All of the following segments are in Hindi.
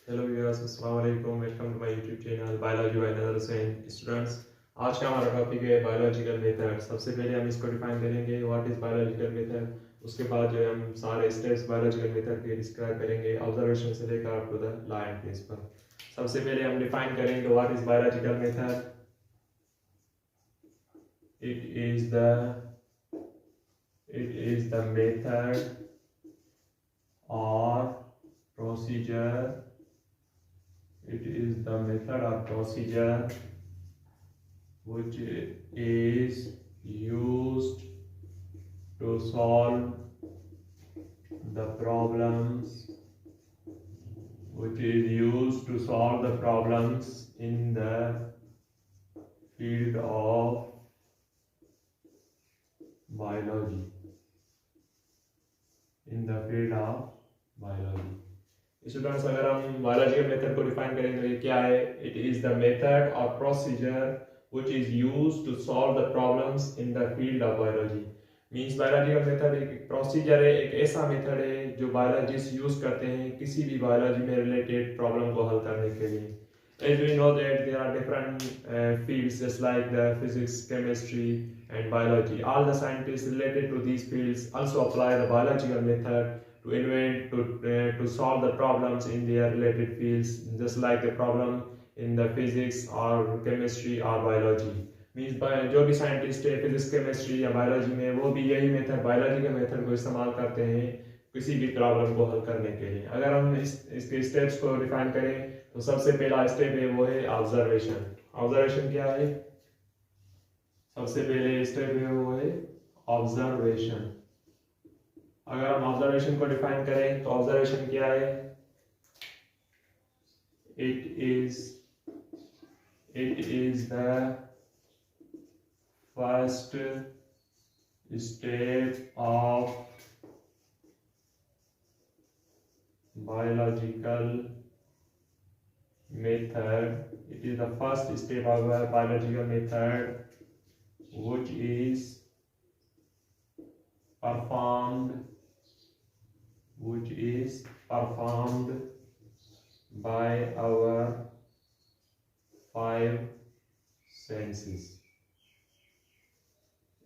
हेलो व्यूअर्स, अस्सलाम वालेकुम। Welcome to my YouTube channel biology by Nadir Hussain. Students, आज का हमारा टॉपिक है बायोलॉजिकल मेथड। सबसे पहले हम इसको डिफाइन करेंगे, व्हाट इज बायोलॉजिकल मेथड। उसके बाद जो है हम सारे स्टेप्स बायोलॉजिकल मेथड के डिस्क्राइब करेंगे, ऑब्जर्वेशन से लेकर up to the law and principle. सबसे पहले हम डिफाइन करेंगे what is biological method. It is the method और procedure. It is the method or procedure which is used to solve the problems in the field of biology. Students, अगर हम बायोलॉजिकल मेथड को डिफाइन करेंगे तो ये क्या है? इट इज द मेथड और procedure which is used to solve the problems in the field of biology. Means biological method एक प्रोसीजर है, एक ऐसा मेथड है जो बायोलॉजिस्ट यूज करते हैं किसी भी बायोलॉजी में रिलेटेड प्रॉब्लम को हल करने के लिए। As we know that there are different fields just like the physics, chemistry and biology. All the scientists related to these fields also apply the biological method to invent to solve the problems in their related fields, just like the problem in the physics or chemistry or biology. Means जो भी साइंटिस्ट है फिजिक्स केमिस्ट्री या बायोलॉजी में, वो भी यही मेथड, बायोलॉजी के मेथड को इस्तेमाल करते हैं किसी भी प्रॉब्लम को हल करने के लिए। अगर हम इसके स्टेप्स को डिफाइन करें तो सबसे पहला स्टेप है वो है ऑब्जर्वेशन। ऑब्जर्वेशन क्या है? सबसे पहले स्टेप है वो है ऑब्जर्वेशन। अगर हम ऑब्जर्वेशन को डिफाइन करें तो ऑब्जर्वेशन क्या है? It is the first step of biological method. It is the first step of a biological method which is performed by our five senses.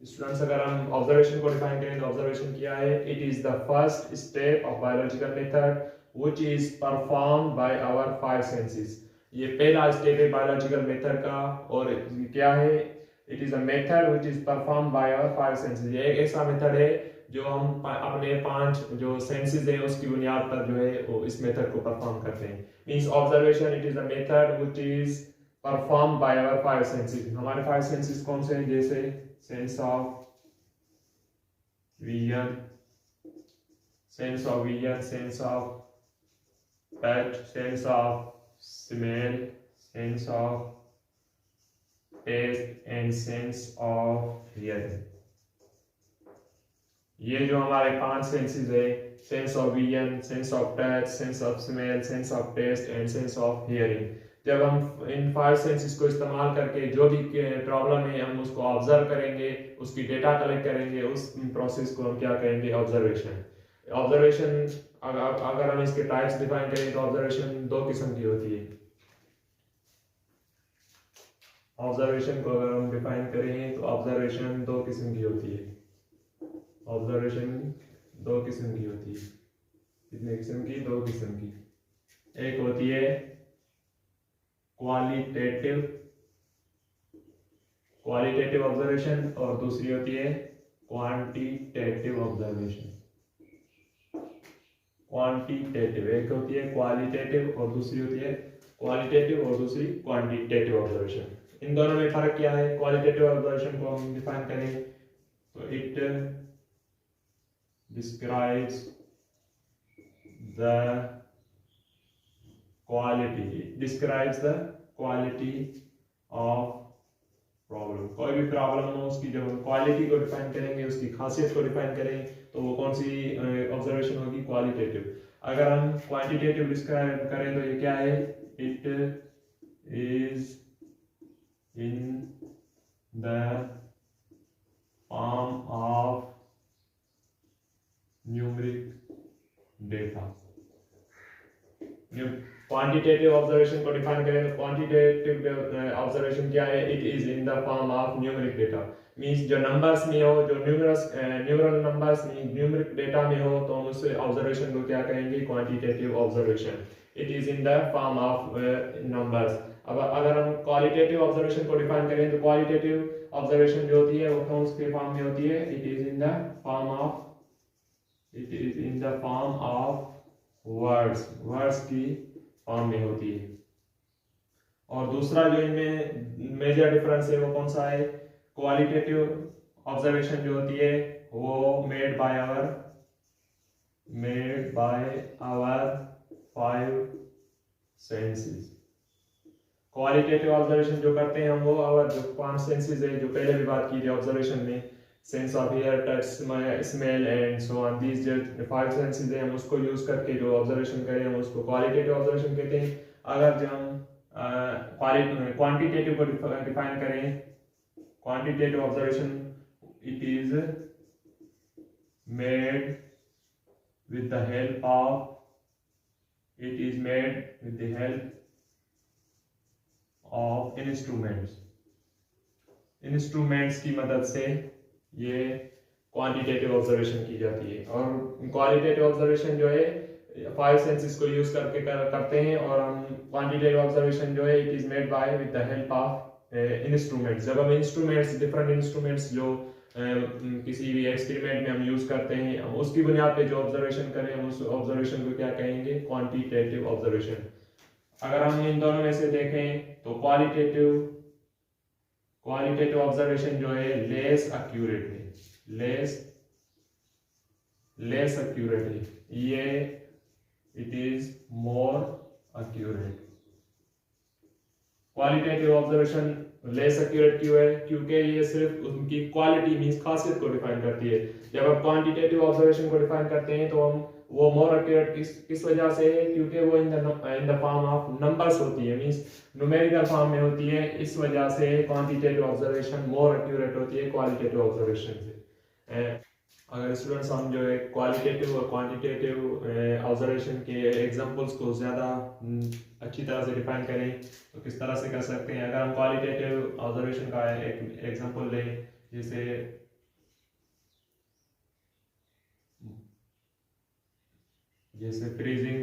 Students, अगर हम ऑब्जर्वेशन को डिफाइन करें तो ऑब्जर्वेशन क्या है? It is the first step of biological method which is performed by our five senses. ये पहला स्टेप है बायोलॉजिकल मेथड का, और क्या है? It is a method which is performed by our five senses. ये एक ऐसा मेथड है जो हम अपने पांच जो सेंसेस है उसकी बुनियाद पर जो है वो इस मेथड को परफॉर्म करते हैं। Means observation it is a method which is performed by our five senses. हमारे फाइव सेंसेस कौन से हैं? जैसे sense of vision, sense of touch, sense of smell, sense of taste and sense of hearing. ये जो हमारे पांच सेंसेस है, sense of vision, sense of touch, sense of smell, sense of taste and sense of hearing. जब हम इन फाइव सेंसेस को इस्तेमाल करके जो भी प्रॉब्लम है हम उसको ऑब्जर्व करेंगे, उसकी डेटा कलेक्ट करेंगे, उस प्रोसेस को हम क्या कहेंगे? ऑब्जर्वेशन। ऑब्जर्वेशन अगर हम इसके टाइप्स डिफाइन करें तो ऑब्जर्वेशन दो किस्म की होती है। ऑब्जर्वेशन को अगर हम डिफाइन करें तो ऑब्जर्वेशन दो किस्म की होती है। ऑब्जर्वेशन दो किस्म की होती है। कितने किस्म की? दो किस्म की। एक होती है क्वालिटेटिव ऑब्जर्वेशन और दूसरी होती है क्वांटिटेटिव ऑब्जर्वेशन। क्वांटिटेटिव एक होती है क्वालिटेटिव और दूसरी होती है क्वांटिटेटिव ऑब्जर्वेशन। इन दोनों में फर्क क्या है? क्वालिटेटिव ऑब्जर्वेशन को हम डिफाइन करें तो it describes the quality of problem. कोई भी प्रॉब्लम हो उसकी जब हम क्वालिटी को डिफाइन करेंगे, उसकी खासियत को डिफाइन करें तो वो कौन सी ऑब्जर्वेशन होगी? क्वालिटेटिव। अगर हम क्वांटिटेटिव डिस्क्राइब करें तो ये क्या है? It is in the form of numeric data. Quantitative observation को डिफाइन करें तो क्वांटिटेटिव ऑब्जर्वेशन क्या है, it is in the form of numeric data, means जो नंबर्स में हो, जो न्यूमरल नंबर्स न्यूमेरिक डेटा में हो तो हम उस ऑब्जर्वेशन को क्या कहेंगे, quantitative observation, it is in the form of numbers. अब अगर हम क्वालिटेटिव ऑब्जर्वेशन को डिफाइन करें तो क्वालिटेटिव ऑब्जर्वेशन जो होती है वो टर्म्स के फॉर्म में होती है, it is in the form of words की फॉर्म में होती है। और दूसरा जो इनमें मेजर डिफरेंस है वो कौन सा है, क्वालिटेटिव ऑब्जर्वेशन जो होती है वो made by our 5 senses. Qualitative observation जो करते हैं हम वो आवर जो 5 सेंसेस है, जो पहले भी बात की थी ऑब्जर्वेशन में, sense of here, touch, smell and so on, these जो 5 सेंसेस है हम उसको यूज करके जो ऑब्जर्वेशन करें हम उसको क्वालिटेटिव ऑब्जर्वेशन कहते हैं। अगर जो हम क्वांटिटेटिव को डिफाइन करें, quantitative observation it is made with the help of instruments की मदद से ये क्वांटिटेटिव ऑब्जर्वेशन की जाती है। और क्वालिटेटिव ऑब्जर्वेशन जो है 5 सेंसेस को यूज करके करते हैं, और हम क्वांटिटेटिव ऑब्जर्वेशन जो है it is made by with the help of instruments. जब हम इंस्ट्रूमेंट्स, डिफरेंट इंस्ट्रूमेंट्स जो किसी भी एक्सपेरिमेंट में हम यूज करते हैं, हम उसकी बुनियाद पे जो ऑब्जर्वेशन करें हम उस ऑब्जर्वेशन को क्या कहेंगे, क्वांटिटेटिव ऑब्जर्वेशन। अगर हम इन दोनों में से देखें तो क्वालिटेटिव ऑब्जर्वेशन जो है लेस एक्यूरेट है, ये it is more accurate. Qualitative observation less accurate क्यों है, क्योंकि ये सिर्फ उनकी क्वालिटी मींस खासियत को डिफाइन करती है। जब हम क्वांटिटेटिव ऑब्जर्वेशन को डिफाइन करते हैं तो हम वो मोर एक्यूरेट किस वजह से है, क्योंकि वो in the form of numbers होती है, मींस न्यूमेरिकल फॉर्म में होती है। इस वजह से क्वांटिटेटिव ऑब्जर्वेशन मोर एक्यूरेट होती है क्वालिटेटिव ऑब्जर्वेशन से। अगर स्टूडेंट्स हम जो है क्वालिटेटिव और क्वांटिटेटिव ऑब्जर्वेशन के एग्जांपल्स को ज़्यादा अच्छी तरह से डिफाइन करें तो किस तरह से कर सकते हैं। अगर हम क्वालिटेटिव ऑब्जर्वेशन का एक एग्जांपल लें, जैसे freezing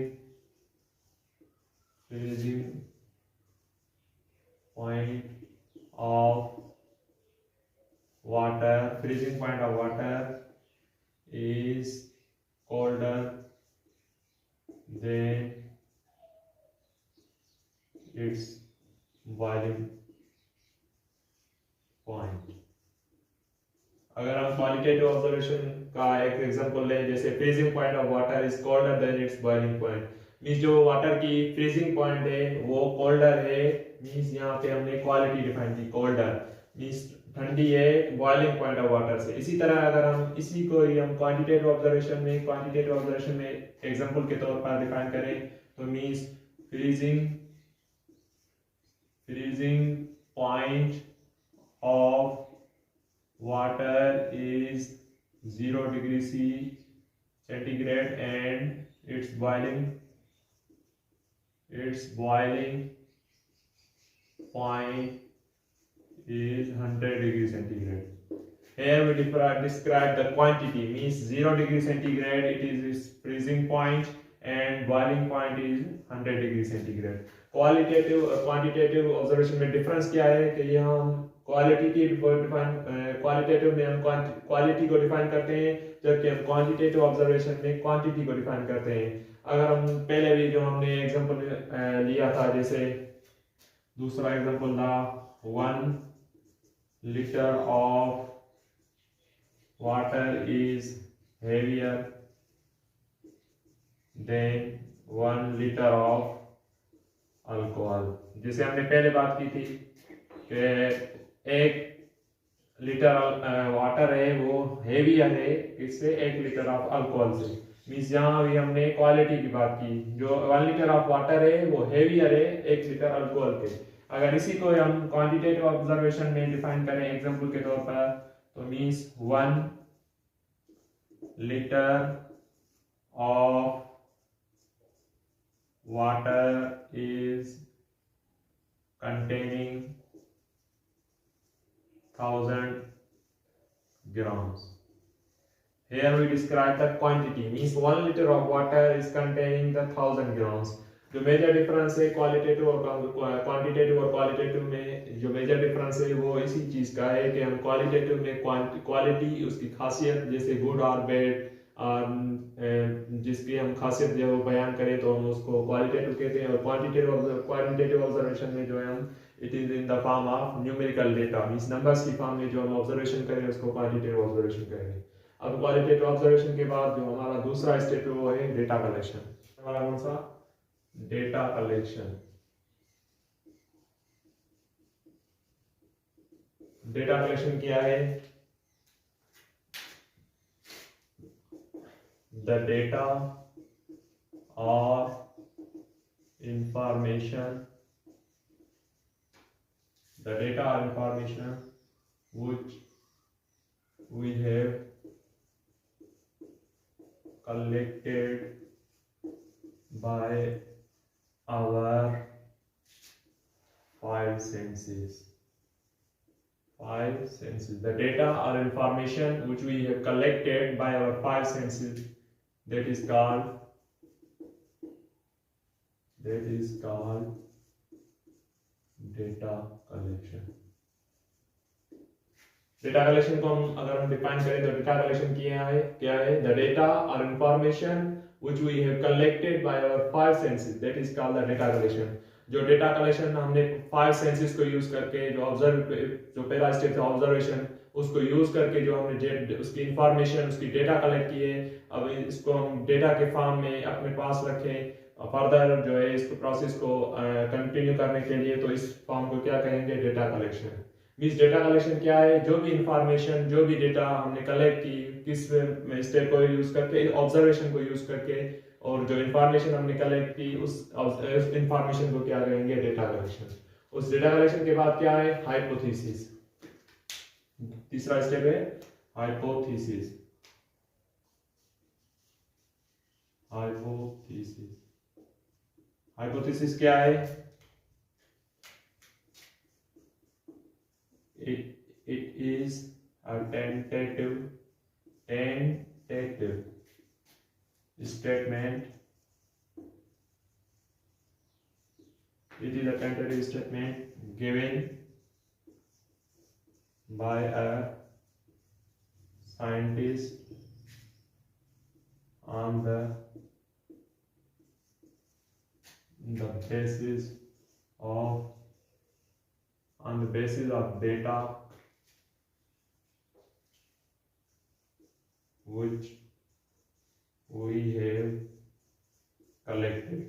point of water is colder than its boiling point। अगर हम क्वालिटेटिव ऑब्जर्वेशन का एक एग्जांपल लें, जैसे freezing point of water is colder than its boiling point, means जो वाटर की फ्रीजिंग पॉइंट है वो कोल्डर है, मींस यहाँ पे हमने क्वालिटी डिफाइन की, कोल्डर मींस ठंडी है बॉइलिंग पॉइंट ऑफ वाटर से। इसी तरह अगर हम इसी को ही हम क्वांटिटेटिव ऑब्जर्वेशन में एग्जांपल के तौर पर डिफाइन करें तो means freezing point of water is 0 degree centigrade and it's boiling point is 100 degree centigrade. Here we describe the quantity, means 0 degree centigrade it is its freezing point and boiling point is 100 degree centigrade. Qualitative और क्वांटिटेटिव ऑब्जर्वेशन में डिफरेंस क्या है कि यहाँ हम क्वालिटेटिव में हम क्वालिटी को डिफाइन करते हैं, जबकि हम क्वांटिटेटिव ऑब्जर्वेशन में क्वांटिटी को डिफाइन करते हैं। अगर हम पहले भी जो हमने एग्जांपल लिया था, जैसे दूसरा एग्जांपल था 1 liter of water is heavier than 1 liter of alcohol। जैसे हमने पहले बात की थी कि 1 लीटर वाटर है वो हेवियर है इससे 1 लीटर ऑफ अल्कोहल से, मीन्स यहाँ भी हमने क्वालिटी की बात की। जो 1 लीटर ऑफ वाटर है वो हेवियर है 1 लीटर अल्कोहल के। अगर इसी को हम क्वांटिटेटिव ऑब्जर्वेशन में डिफाइन करें एग्जांपल के तौर पर तो means 1 litre of water is containing 1000 grams. Here we describe the quantity, means 1 liter of water is containing the 1000 grams. जो मेजर डिफरेंस है क्वालिटेटिव और क्वांटिटेटिव और क्वालिटेटिव में, जो मेजर डिफरेंस है वो इसी चीज का है कि हम क्वालिटेटिव में क्वालिटी, उसकी खासियत, जैसे गुड और बैड, जिसकी हम खासियत जो है वो बयान करें तो हम उसको क्वालिटेटिव कहते हैं। और क्वांटिटेटिव ऑब्जर्वेशन में जो है हम it is in the form of numerical data, means numbers की फॉर्म में जो हम ऑब्जर्वेशन करें उसको क्वांटिटेटिव ऑब्जर्वेशन करेंगे। अब क्वालिटेटिव ऑब्जर्वेशन के बाद जो हमारा दूसरा स्टेप है वो है डेटा कलेक्शन। हमारा कौन सा? Data collection. डेटा कलेक्शन क्या है? द डेटा और information, the data or information which we have collected by our five senses. The data or information which we have collected by our five senses, that is called data collection. Data collection को अगर हम डिफाइन करें तो डेटा कलेक्शन क्या है? द डेटा और information which we have collected by our five senses, that is called the data collection. जो डेटा कलेक्शन हमने फाइव सेंसेस को यूज करके, जो पहला स्टेप था ऑब्जर्वेशन, उसको यूज करके जो हमने उसकी इंफॉर्मेशन, उसकी डेटा कलेक्ट की है, अब इसको हम डेटा के फॉर्म में अपने पास रखें फर्दर जो है इसको प्रोसेस को कंटिन्यू करने के लिए, तो इस फॉर्म को क्या कहेंगे? Data collection. Means data collection क्या है? जो भी इंफॉर्मेशन, जो भी डेटा हमने कलेक्ट की, किस स्टेप को यूज करके, ऑब्जर्वेशन को यूज करके, और जो इंफॉर्मेशन हमने कलेक्ट की उस इंफॉर्मेशन को क्या कहेंगे? Data collection. उस डेटा कलेक्शन के बाद क्या है? हाइपोथेसिस। तीसरा स्टेप है हाइपोथेसिस। हाइपोथेसिस क्या है? It is a tentative statement. It is a tentative statement given by a scientist on the basis of data which we have collected.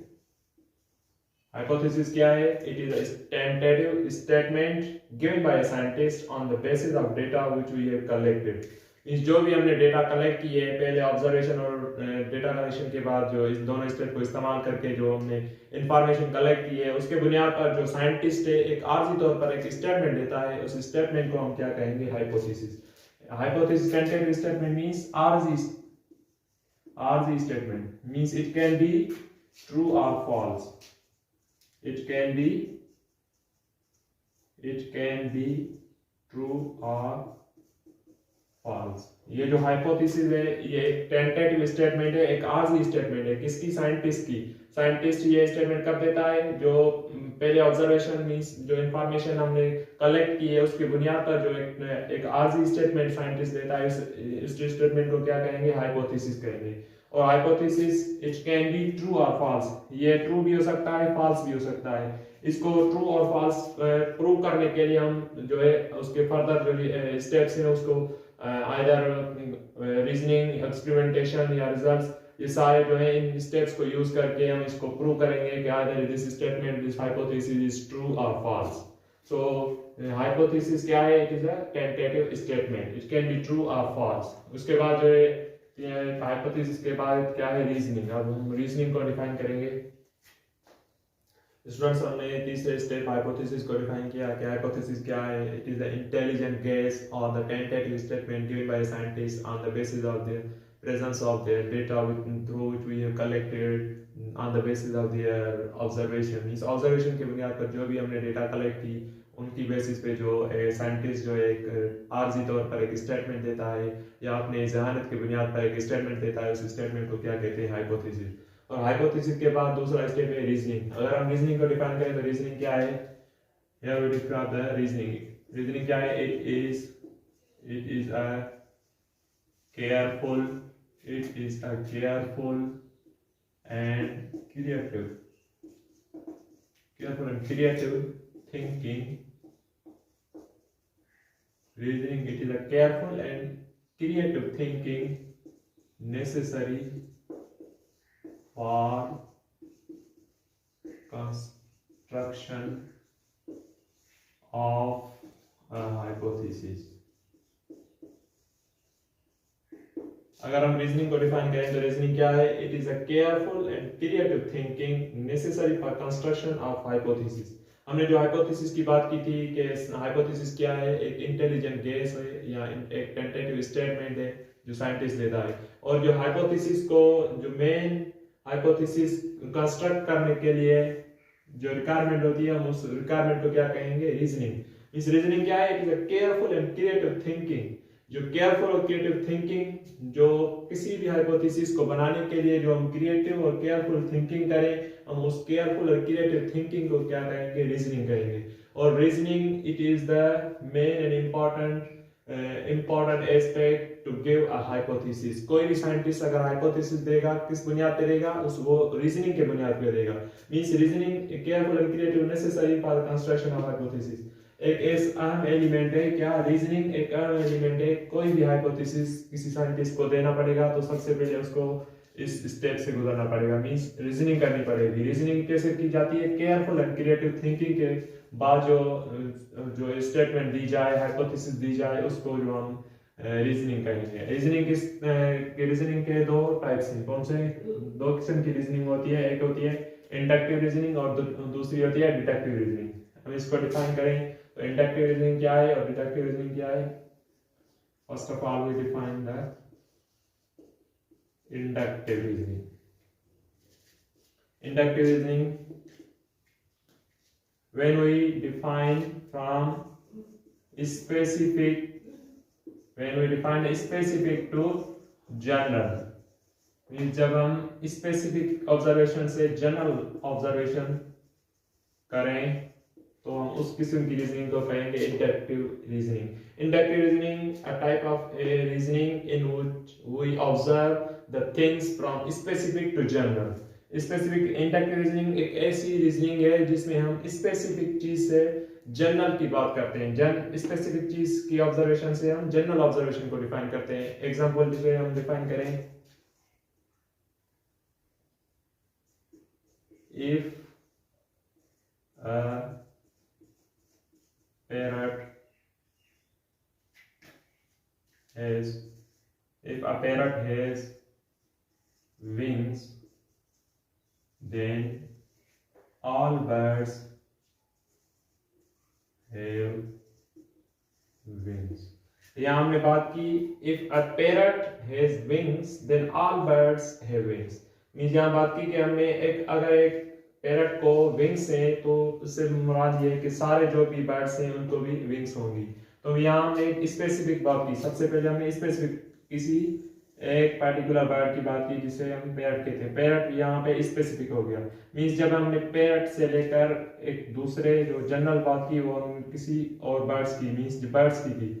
Hypothesis क्या है? It is a tentative statement given by a scientist on the basis of data which we have collected. इस जो भी हमने डेटा कलेक्ट किए, पहले ऑब्जर्वेशन और डेटा कलेक्शन के बाद जो इस दोनों स्टेप को इस्तेमाल करके जो हमने इंफॉर्मेशन कलेक्ट की है, उसके बुनियाद पर जो साइंटिस्ट है एक आर्जी तौर पर एक स्टेटमेंट देता है, उस स्टेटमेंट को हम क्या कहेंगे? Hypothesis. Hypothesis tentative statement means आर्जी statement, means it can be true और false. It can be true or false। ये जो हाइपोथेसिस है ये एक टेंटेटिव स्टेटमेंट है, एक आर्जी स्टेटमेंट है। किसकी? साइंटिस्ट की। साइंटिस्ट ये स्टेटमेंट कब देता है? जो पहले ऑब्जर्वेशन मींस जो इंफॉर्मेशन हमने कलेक्ट की है उसके बुनियाद पर जो एक आर्जी स्टेटमेंट साइंटिस्ट देता है, इस स्टेटमेंट को क्या कहेंगे? हाइपोथेसिस कहेंगे। और hypothesis it can be true और फॉल्स, ये ट्रू भी हो सकता है, फॉल्स भी हो सकता है। इसको ट्रू और फॉल्स प्रूव करने के लिए हम जो है उसके फर्दर जो स्टेप्स हैं उसको आइदर रीजनिंग, एक्सपेरिमेंटेशन या रिजल्ट्स, ये सारे जो है इन स्टेप्स को यूज करके हम इसको प्रूव करेंगे कि either this statement, this hypothesis is true और फॉल्स। सो हाइपोथेसिस क्या है? It is a tentative statement, it can be true और फॉल्स। उसके बाद जो है हाइपोथेसिस के बाद क्या है? रीजनिंग। अब हम रीजनिंग को डिफाइन करेंगे। स्टूडेंट्स, हमने तीसरे स्टेप हाइपोथेसिस को डिफाइन किया कि हाइपोथेसिस क्या है? It is the intelligent guess और the tentative statement given by scientist on the basis of the presence of their data through which we have collected on the basis of their observation. Means observation की बुनियाद पर जो भी हमने डेटा कलेक्ट की उनकी बेसिस पे जो साइंटिस्ट जो एक आर्जी तौर पर एक स्टेटमेंट देता है या अपने जहानत की बुनियाद पर एक स्टेटमेंट देता है, उस स्टेटमेंट को क्या कहते हैं? हाइपोथेसिस। और हाइपोथेसिस के बाद दूसरा स्टेप है रीजनिंग। अगर हम रीजनिंग को डिफाइन करें तो रीजनिंग क्या है? Here we describe the reasoning. Reasoning क्या है? It is a careful and creative thinking. Reasoning, it is a careful and creative thinking necessary for construction of a hypothesis. अगर हम रीजनिंग को डिफाइन करें तो रीजनिंग क्या है? It is a careful and creative thinking necessary for construction of hypothesis. हमने जो हाइपोथेसिस की बात की थी कि हाइपोथेसिस क्या है? एक इंटेलिजेंट गेस है या एक टेंटेटिव स्टेटमेंट है जो साइंटिस्ट देता है। और जो हाइपोथेसिस को जो मेन हाइपोथेसिस कंस्ट्रक्ट करने के लिए जो रिक्वायरमेंट होती है, हम उस रिक्वायरमेंट को क्या कहेंगे? रीजनिंग। इस रीजनिंग क्या है? It is a careful and creative thinking. जो केयरफुल और क्रिएटिव थिंकिंग जो किसी भी हाइपोथेसिस को बनाने के लिए जो हम क्रिएटिव और केयरफुल थिंकिंग करें, हम उस केयरफुल और क्रिएटिव थिंकिंग को क्या कहेंगे? रीजनिंग कहेंगे। और reasoning it is the main and important aspect to give a hypothesis. कोई भी साइंटिस्ट अगर हाइपोथेसिस देगा, किस बुनियाद पे देगा? उस वो रीजनिंग के बुनियाद पे देगा। Means reasoning careful and creative necessary for construction of hypothesis. एक अहम एलिमेंट है क्या? रीजनिंग एक अहम एलिमेंट है। कोई भी हाइपोथेसिस किसी साइंटिस्ट को देना पड़ेगा तो सबसे पहले उसको इस स्टेप से गुजरना पड़ेगा, मींस रीजनिंग करनी पड़ेगी। रीजनिंग कैसे की जाती है? केयरफुल एंड क्रिएटिव थिंकिंग के बाद जो स्टेटमेंट दी जाए, हाइपोथेसिस दी जाए, उसको जो हम रीजनिंग कहेंगे। रीजनिंग के दो टाइप्स हैं। कौन से? दो किस्म की रीजनिंग होती है। एक होती है इंडक्टिव रीजनिंग और दूसरी होती है डिडक्टिव रीजनिंग। हम इसको डिफाइन करें तो इंडक्टिव रीजनिंग क्या है और डिडक्टिव रीजनिंग क्या है? First of all we define the inductive reasoning. Inductive reasoning, when we define specific to general, means जब हम specific observation से general observation करें तो हम उस किस्म की रीजनिंग को कहेंगे inductive reasoning. Inductive reasoning a type of reasoning in which we observe the things from specific to general. Specific inductive reasoning एक ऐसी रीजनिंग है जिसमें हम स्पेसिफिक चीज से जनरल की बात करते हैं। स्पेसिफिक चीज की ऑब्जर्वेशन से हम जनरल ऑब्जर्वेशन को डिफाइन करते हैं। एग्जांपल से हम डिफाइन करें, if a parrot has wings, then all birds have wings. यहाँ हमने बात की if a parrot has wings then all birds have wings। Means यहाँ बात की कि हमने अगर एक पैरट को विंग्स हैं तो उससे मुराद ये है कि सारे जो भी बर्ड्स हैं उनको भी विंग्स होंगी। तो यहाँ हमने एक स्पेसिफिक बात की। सबसे पहले हमने स्पेसिफिक किसी एक पर्टिकुलर बर्ड की बात की जिसे हम पैरट कहते हैं। पैरट यहाँ पे स्पेसिफिक हो गया। मींस जब हमने पैरट से लेकर एक दूसरे जो जनरल बात की वो हम किसी और बर्ड्स की, मींस बर्ड्स की थी।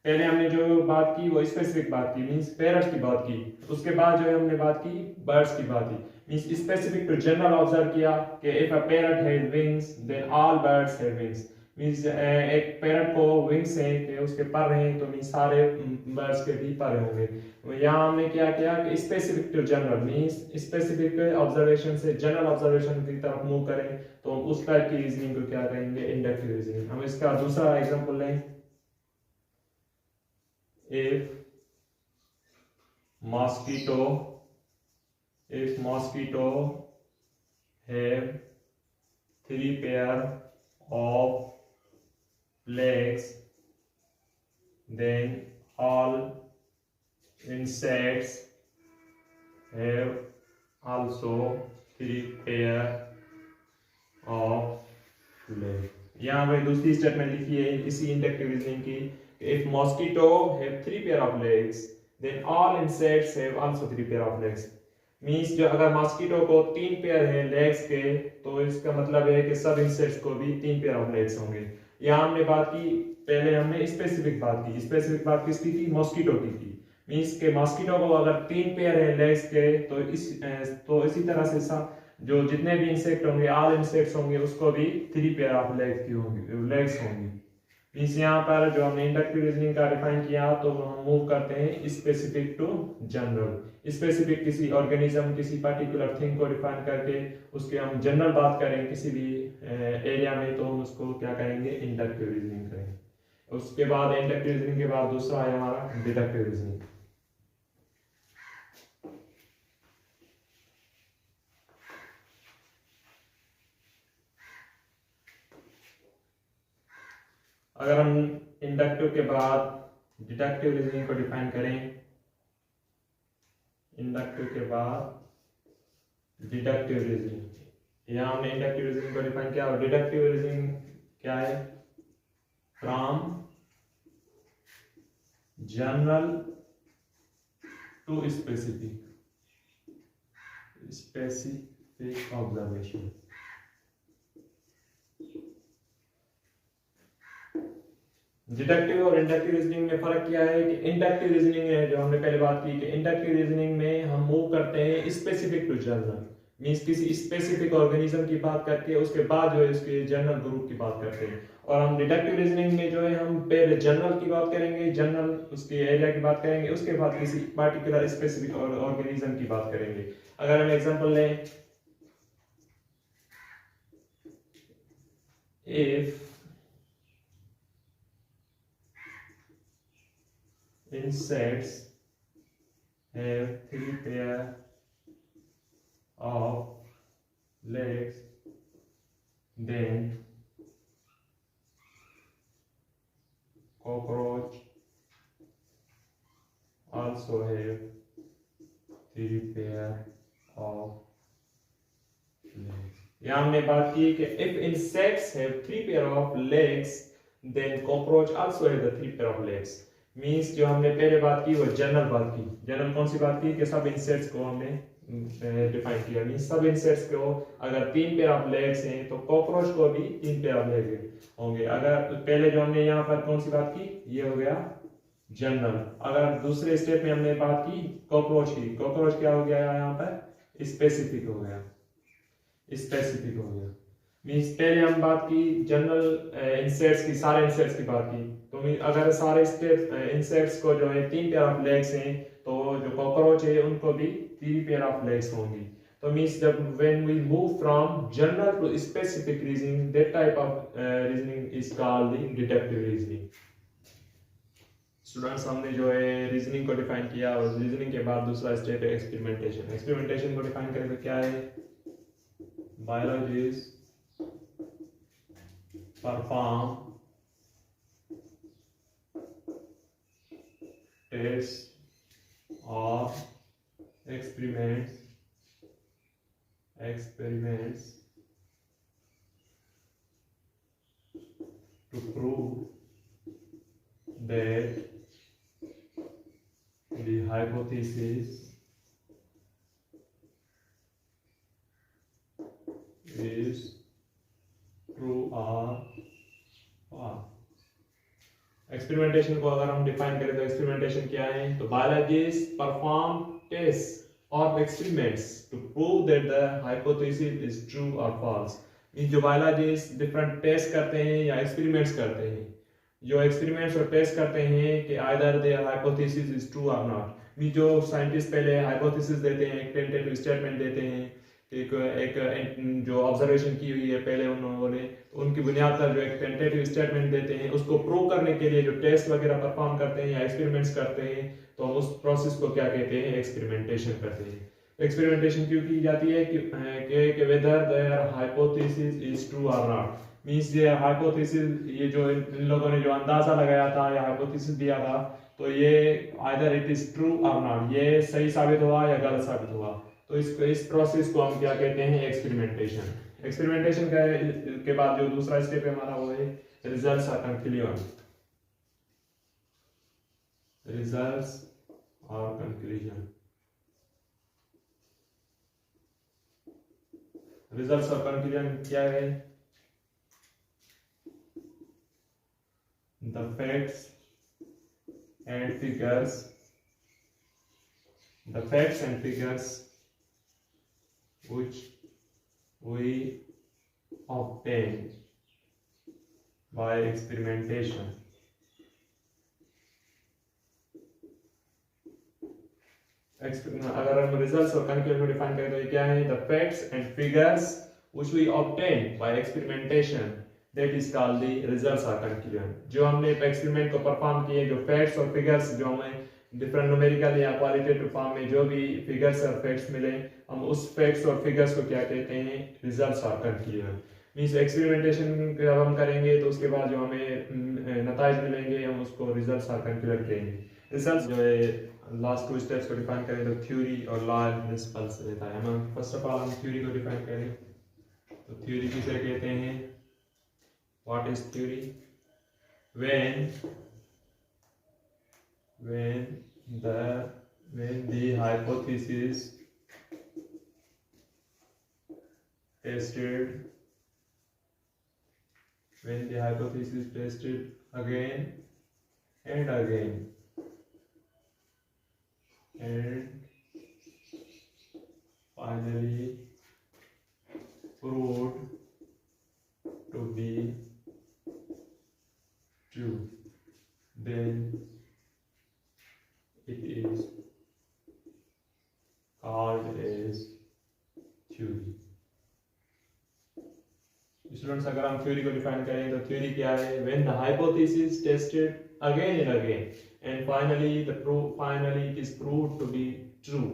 पहले हमने जो बात की वो स्पेसिफिक बात की, मींस पैरट की बात की। उसके बाद जो हमने बात की बर्ड्स की बात की, means specific to general observe किया कि if a parrot has wings then all birds have wings. Means एक पैरट को विंग्स हैं कि उसके पर हैं तो मींस सारे बर्ड्स के भी पर होंगे। यहाँ हमने क्या किया कि specific to general, means specific observation से जनरल ऑब्जर्वेशन की तरफ मूव करें तो हम उस टाइप की रीजनिंग को क्या कहेंगे? Inductive reasoning. हम इसका दूसरा एग्जांपल लें, if mosquito have 3 pair of legs then all insects have also 3 pair of legs. यहाँ पे दूसरी स्टेटमेंट लिखी है इसी इंडक्टिव रीजनिंग की, if mosquito have 3 pair of legs then all insects have also 3 pair of legs. Means जो अगर मॉस्किटो को 3 पेयर है लेग्स के, तो इसका मतलब है कि सब इंसेक्ट्स को भी 3 पेयर ऑफ लेग्स होंगे। यहाँ हमने बात की, पहले हमने स्पेसिफिक बात किसकी की? मॉस्किटो की थी। मीन्स के मॉस्किटो को अगर 3 पेयर है लेग्स के, तो इसी तरह से सब जो जितने भी इंसेक्ट होंगे, ऑल इंसेक्ट्स होंगे, उसको भी 3 पेयर ऑफ लेग्स की होंगी, लेग्स होंगी। मीन्स यहाँ पर जो हमने इंडक्टिव रीजनिंग का डिफाइन किया, तो हम मूव करते हैं स्पेसिफिक टू जनरल। स्पेसिफिक किसी ऑर्गेनिज्म, किसी पर्टिकुलर थिंग को डिफाइन करके उसके हम जनरल बात करें किसी भी एरिया में, तो हम उसको क्या करेंगे? इंडक्टिव रीजनिंग करेंगे। उसके बाद इंडक्टिव रीजनिंग के बाद दूसरा है हमारा डिडक्टिव रीजनिंग। अगर हम इंडक्टिव के बाद डिडक्टिव रीजनिंग को डिफाइन करें, इंडक्टिव के बाद डिडक्टिव रीजनिंग, यहाँ हमने इंडक्टिव रीजनिंग को डिफाइन किया। और डिडक्टिव रीजनिंग क्या है? From general to specific observation. Deductive और इंडक्टिव रीजनिंग में फर्क क्या है कि इंडक्टिव रीजनिंग है जो हमने पहले बात की कि इंडक्टिव रीजनिंग में हम मूव करते हैं स्पेसिफिक टू जनरल। मींस किसी स्पेसिफिक ऑर्गेनिज्म की बात करके उसके बाद जो है उसके जनरल ग्रुप की बात करते हैं। और हम डिडक्टिव रीजनिंग में जो है हम पहले जनरल की बात करेंगे, जनरल उसके एरिया की बात करेंगे, उसके बाद किसी पार्टिकुलर स्पेसिफिक ऑर्गेनिज्म की बात करेंगे। अगर हम एग्जांपल लें, if insects have 3 pair of legs, then cockroach also have 3 pair of legs. यहाँ हमने बात की कि if insects have 3 pair of legs, then cockroach also have the 3 pair of legs. Means जो हमने पहले बात की वो जनरल बात की। जनरल कौन सी बात की? कि सब इंसेक्ट्स को हमने डिफाइन किया। मीन्स सब इंसेक्ट्स को अगर 3 पेयर ऑफ लेग्स हैं, तो कॉकरोच को भी 3 पेयर ऑफ लेग्स होंगे। अगर पहले जो हमने यहाँ पर कौन सी बात की, ये हो गया जनरल। अगर दूसरे स्टेप में हमने बात की कॉकरोच की, कॉकरोच क्या हो गया यहाँ पर? स्पेसिफिक हो गया, स्पेसिफिक हो गया। मीन्स पहले हम बात की जनरल इंसेक्ट्स की, सारे इंसेक्ट्स की बात की, तो अगर सारे इंसेक्ट्स को जो है 3 पेयर ऑफ लेग्स हैं, तो जो कॉकरोच है उनको भी 3 पेयर ऑफ लेग्स होंगी। तो मीन्स जब when we move from general to specific reasoning, that type of reasoning is called the deductive reasoning. Students, हमने जो है रीजनिंग को डिफाइन किया, और रीजनिंग के बाद दूसरा स्टेप है एक्सपेरिमेंटेशन। एक्सपेरिमेंटेशन को डिफाइन करें तो क्या है? Biologist perform tests or experiments to prove that the hypothesis is true or experimentation को अगर हम डिफाइन करें तो एक्सपेरिमेंटेशन क्या है? तो बायोलॉजिस्ट परफॉर्म टेस्ट और experiments to prove that the hypothesis is true और फॉल्स। मींस जो बायोलॉजिस्ट डिफरेंट टेस्ट करते हैं या एक्सपेरिमेंट्स करते हैं, जो एक्सपेरिमेंट्स और टेस्ट करते हैं कि either the hypothesis is true और नॉट। मींस जो साइंटिस्ट पहले हाइपोथेसिस देते हैं, एक टेंटेटिव स्टेटमेंट देते हैं, एक जो ऑब्जर्वेशन की हुई है पहले उन्होंने, तो उनकी बुनियाद पर जो एक टेंटेटिव स्टेटमेंट देते हैं, उसको प्रूव करने के लिए जो टेस्ट वगैरह परफॉर्म करते हैं या एक्सपेरिमेंट्स करते हैं, तो हम उस प्रोसेस को क्या कहते हैं? एक्सपेरिमेंटेशन कहते हैं। एक्सपेरिमेंटेशन क्यों की जाती है? कि whether there hypothesis is true और नॉट। मींस ये हाइपोथेसिस, ये जो इन लोगों ने जो अंदाजा लगाया था या हाइपोथेसिस दिया था, तो ये आइदर इट इज ट्रू और नॉट, ये सही साबित हुआ या गलत साबित हुआ। तो इस प्रोसेस को हम क्या कहते हैं, एक्सपेरिमेंटेशन। एक्सपेरिमेंटेशन के बाद जो दूसरा स्टेप है हमारा वो है रिजल्ट्स और कंक्लूजन। रिजल्ट्स और कंक्लूजन। रिजल्ट्स और कंक्लूजन क्या है? The facts and figures, the facts and figures which we obtain by experimentation. अगर हम रिजल्ट्स और कंक्लूजन को डिफाइन करें तो ये क्या है? The facts and figures which we obtain by experimentation, that is called the results or conclusion। जो हमने एक्सपेरिमेंट को परफॉर्म किए, जो फैक्ट्स और फिगर्स जो हमें डिफरेंट न्यूमेरिकल या क्वालिटेटिव फॉर्म में जो भी फिगर्स और फैक्ट्स मिले, हम उस फैक्ट्स और फिगर्स को क्या कहते हैं? रिजल्ट्स और कंक्लूजन। मींस एक्सपेरिमेंटेशन जब हम करेंगे तो उसके बाद जो हमें नताइज मिलेंगे हम उसको रिजल्ट्स और कंक्लूजन कहेंगे। रिजल्ट्स जो है लास्ट 2 स्टेप्स को डिफाइन करें तो थ्योरी और लॉ एंड प्रिंसिपल्स रहता है। हम फर्स्ट ऑफ ऑल हम थ्योरी को डिफाइन करें तो थ्योरी किसे कहते हैं? What is theory? When the hypothesis tested, again and again and finally proved to be true, then it is called as theory। Students अगर हम थ्योरी को डिफाइन करें तो थ्योरी क्या है? When the hypothesis tested again and again and finally it is proved to be true,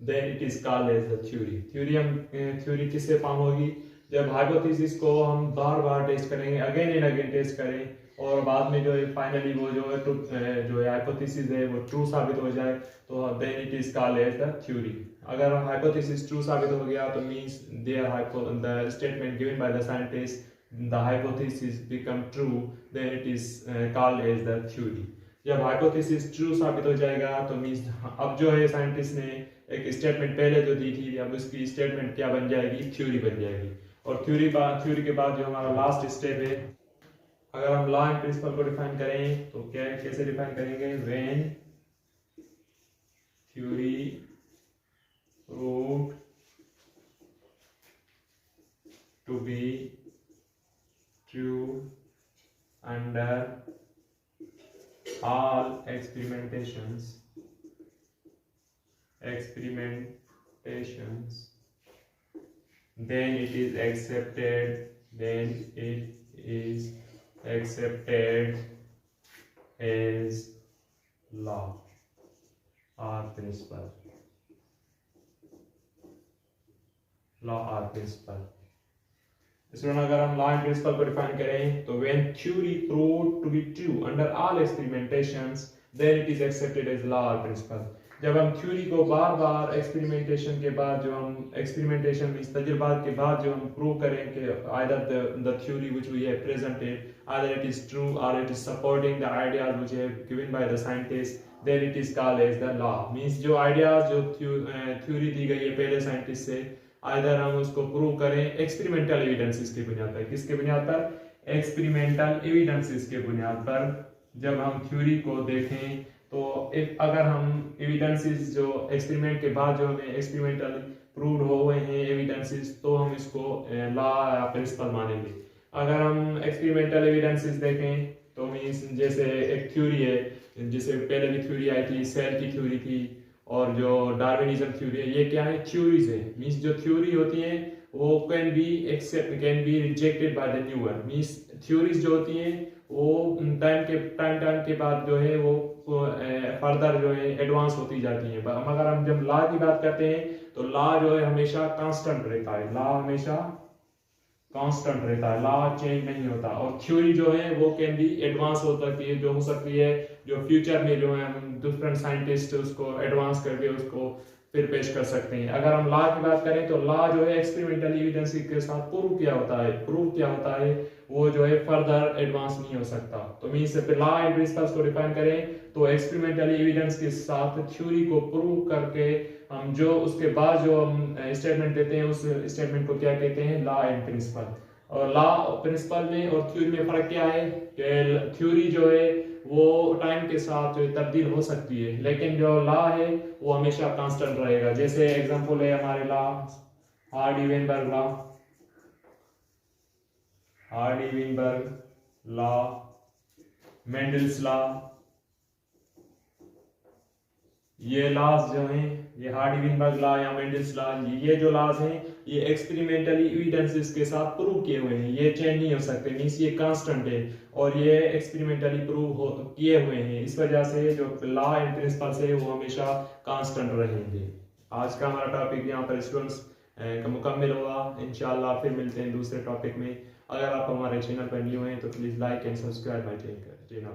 then it is called as the theory। Theory किससे फॉर्म होगी? जब हाइपोथेसिस को हम बार बार टेस्ट करेंगे, अगेन एंड अगेन टेस्ट करें और बाद में जो है फाइनली वो जो है हाइपोथेसिस है वो ट्रू साबित हो जाए, तो then it is called as the theory. अगर हाइपोथेसिस ट्रू साबित हो गया तो means the statement given by the scientist, the hypothesis become true, then it is called as the theory. जब हाइपोथेसिस ट्रू साबित हो जाएगा तो मींस अब जो है साइंटिस्ट ने एक स्टेटमेंट पहले जो दी थी, अब उसकी स्टेटमेंट क्या बन जाएगी? थ्योरी बन जाएगी। और थ्योरी के बाद जो हमारा लास्ट स्टेप है, अगर हम लॉ एंड प्रिंसिपल को डिफाइन करें तो क्या कैसे डिफाइन करेंगे? When theory proved to be true under all experimentations, then it is accepted as law or principle। Student अगर हम लॉ एंड प्रिंसिपल को डिफाइन करें तो when theory proved to be true under all experimentations, then it is accepted as law और प्रिंसिपल। जब हम थ्योरी को बार बार एक्सपेरिमेंटेशन के बाद जो हम एक्सपेरिमेंटेशन में तजुर्बात के बाद जो हम प्रूव करें कि either the theory which we have presented either it is true और it is supporting the ideas which have given by the scientist, then it is called as the law. Means जो आइडियाज जो थ्योरी दी गई है पहले साइंटिस्ट से, आइदर हम उसको प्रूव करें एक्सपेरिमेंटल एविडेंसेस की बुनियाद पर। किसके बुनियाद पर? एक्सपेरिमेंटल एविडेंसेस के बुनियाद पर। जब हम थ्योरी को देखें तो अगर हम एविडेंसेस जो एक्सपेरिमेंट के बाद जो हमें एक्सपेरिमेंटल प्रूव्ड हुए हैं एविडेंसेस, तो हम इसको लॉ या प्रिंसिपल मानेंगे। अगर हम एक्सपेरिमेंटल एविडेंसेस देखें तो मीन्स जैसे एक थ्योरी है, जैसे पहले भी थ्योरी आई थी, सेल की थ्योरी थी और जो डार्विनिज्म थ्योरी है, ये क्या है? थ्योरीज है। मींस जो थ्योरी होती है वो can be rejected by the newer. Means theories जो होती हैं वो टाइम के बाद जो है वो फर्दर जो है एडवांस होती जाती हैं। मगर हम जब लॉ की बात करते हैं तो लॉ जो है हमेशा कांस्टेंट रहता है। लॉ हमेशा कांस्टेंट रहता है, लॉ चेंज नहीं होता। और थ्योरी जो है वो कैन बी एडवांस हो सकती है, जो हो सकती है जो फ्यूचर में जो है हम डिफरेंट साइंटिस्ट उसको एडवांस करके उसको फिर पेश कर सकते हैं। अगर हम लॉ की बात करें तो लॉ जो है एक्सपेरिमेंटल एविडेंस के साथ प्रूव क्या होता है वो जो है फर्दर एडवांस नहीं हो सकता। तो मीन से लॉ एंड प्रिंसिपल्स को डिफाइन करें तो एक्सपेरिमेंटल एविडेंस के साथ थ्योरी को प्रूव करके हम जो उसके बाद जो हम स्टेटमेंट देते हैं उस स्टेटमेंट को क्या कहते हैं, लॉ एंड प्रिंसिपल। और लॉ प्रिंसिपल में और थ्योरी में फर्क क्या है कि थ्योरी जो है वो टाइम के साथ जो तब्दील हो सकती है, लेकिन जो लॉ है वो हमेशा कांस्टेंट रहेगा। जैसे एग्जांपल है हमारे law Hardy-Weinberg law, Mendel's law, ये लॉज जो हैं, ये हार्डी-वेनबर्ग लॉ या मेंडल्स लॉ, ये जो लॉज हैं ये एक्सपेरिमेंटली एविडेंसेस के साथ प्रूव किए हुए हैं, ये चेंज नहीं हो सकते, मींस ये कांस्टेंट है और ये एक्सपेरिमेंटली प्रूव किए हुए हैं। इस वजह से जो लॉ एंड प्रिंसिपल्स है वो हमेशा कांस्टेंट रहेंगे। आज का हमारा टॉपिक यहाँ पर स्टूडेंट्स का मुकम्मल हुआ। इंशाल्लाह फिर मिलते हैं दूसरे टॉपिक में। अगर आप हमारे चैनल पर न्यू हैं तो please like and subscribe my channel.